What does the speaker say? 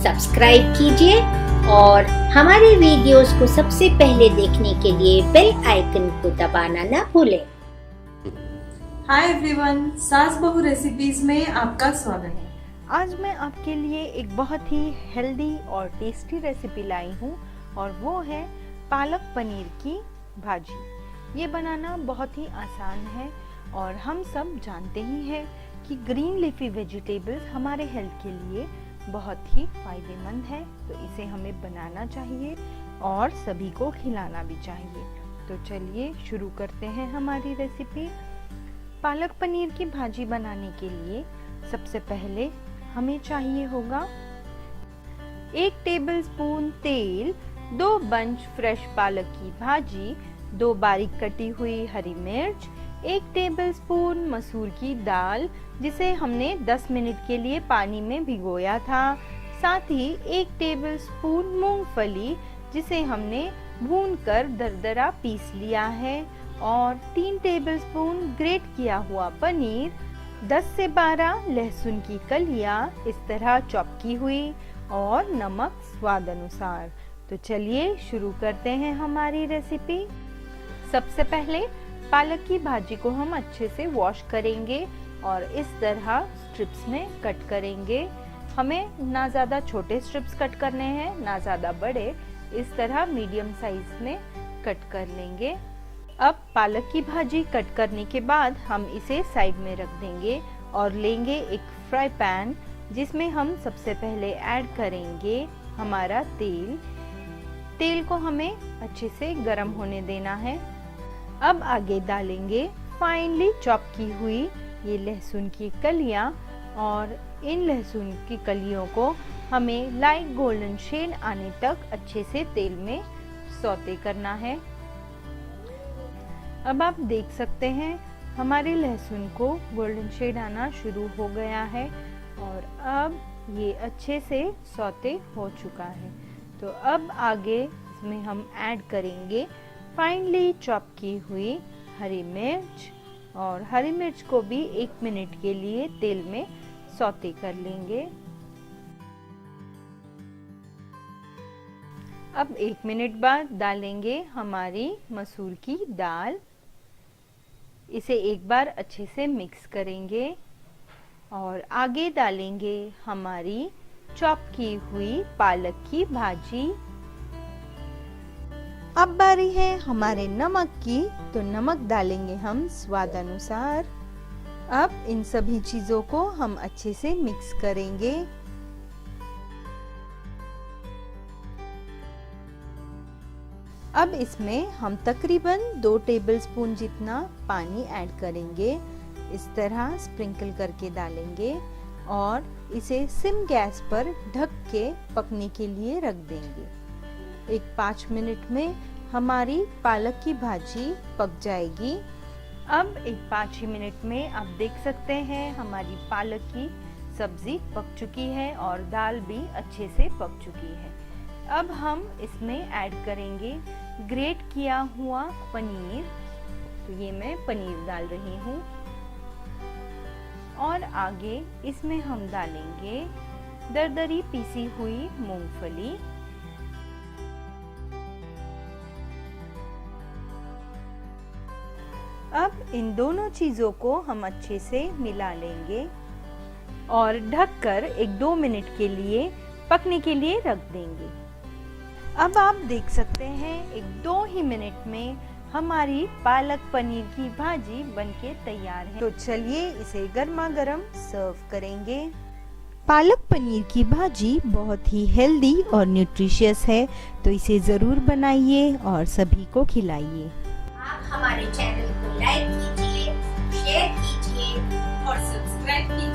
Subscribe कीजिए और हमारे वीडियोस को सबसे पहले देखने के लिए बेल आइकन को दबाना ना भूलें। हाय एवरीवन, सास बहू रेसिपीज में आपका स्वागत है। आज मैं आपके लिए एक बहुत ही हेल्दी और टेस्टी रेसिपी लाई हूँ और वो है पालक पनीर की भाजी। ये बनाना बहुत ही आसान है और हम सब जानते ही हैं कि ग्रीन लीफी वेजिटेबल्स हमारे हेल्थ के लिए बहुत ही फायदेमंद है, तो इसे हमें बनाना चाहिए और सभी को खिलाना भी चाहिए। तो चलिए शुरू करते हैं हमारी रेसिपी। पालक पनीर की भाजी बनाने के लिए सबसे पहले हमें चाहिए होगा 1 टेबलस्पून तेल, 2 बंच फ्रेश पालक की भाजी, 2 बारीक कटी हुई हरी मिर्च, 1 टेबलस्पून मसूर की दाल जिसे हमने 10 मिनट के लिए पानी में भिगोया था, साथ ही 1 टेबलस्पून मूंगफली जिसे हमने भूनकर दरदरा पीस लिया है और 3 टेबलस्पून ग्रेट किया हुआ पनीर, 10 से 12 लहसुन की कलियां इस तरह चॉप की हुई और नमक स्वाद अनुसार। तो चलिए शुरू करते हैं हमारी रेसिपी। सबसे पहले पालक की भाजी को हम अच्छे से वॉश करेंगे और इस तरह स्ट्रिप्स में कट करेंगे। हमें ना ज़्यादा छोटे स्ट्रिप्स कट करने हैं ना ज़्यादा बड़े, इस तरह मीडियम साइज में कट कर लेंगे। अब पालक की भाजी कट करने के बाद हम इसे साइड में रख देंगे और लेंगे एक फ्राई पैन जिसमें हम सबसे पहले ऐड करेंगे हमारा तेल। तेल को हमें अच्छे से गर्म होने देना है। अब आगे डालेंगे फाइनली चॉप की हुई ये लहसुन की कलियां और इन लहसुन की कलियों को हमें लाइट गोल्डन शेड आने तक अच्छे से तेल में सौते करना है। अब आप देख सकते हैं हमारे लहसुन को गोल्डन शेड आना शुरू हो गया है और अब ये अच्छे से सौते हो चुका है। तो अब आगे इसमें हम ऐड करेंगे फाइनली चॉप की हुई हरी मिर्च और हरी मिर्च को भी 1 मिनट के लिए तेल में सौते कर लेंगे। अब 1 मिनट बाद डालेंगे हमारी मसूर की दाल। इसे एक बार अच्छे से मिक्स करेंगे और आगे डालेंगे हमारी चॉप की हुई पालक की भाजी। अब बारी है हमारे नमक की, तो नमक डालेंगे हम स्वाद अनुसार। अब इन सभी चीजों को हम अच्छे से मिक्स करेंगे। अब इसमें हम तकरीबन 2 टेबलस्पून जितना पानी ऐड करेंगे। इस तरह स्प्रिंकल करके डालेंगे और इसे सिम गैस पर ढक के पकने के लिए रख देंगे। एक 5 मिनट में हमारी पालक की भाजी पक जाएगी। अब एक 5 ही मिनट में आप देख सकते हैं हमारी पालक की सब्जी पक चुकी है और दाल भी अच्छे से पक चुकी है। अब हम इसमें ऐड करेंगे ग्रेट किया हुआ पनीर। तो ये मैं पनीर डाल रही हूँ और आगे इसमें हम डालेंगे दरदरी पीसी हुई मूंगफली। अब इन दोनों चीजों को हम अच्छे से मिला लेंगे और ढककर 1-2 मिनट के लिए पकने के लिए रख देंगे। अब आप देख सकते हैं 1-2 ही मिनट में हमारी पालक पनीर की भाजी बनके तैयार है। तो चलिए इसे गर्मा गर्म सर्व करेंगे। पालक पनीर की भाजी बहुत ही हेल्दी और न्यूट्रिशियस है, तो इसे ज़रूर बनाइए और सभी को खिलाइए। आप हमारे चैनल को लाइक कीजिए, शेयर कीजिए और सब्सक्राइब कीजिए।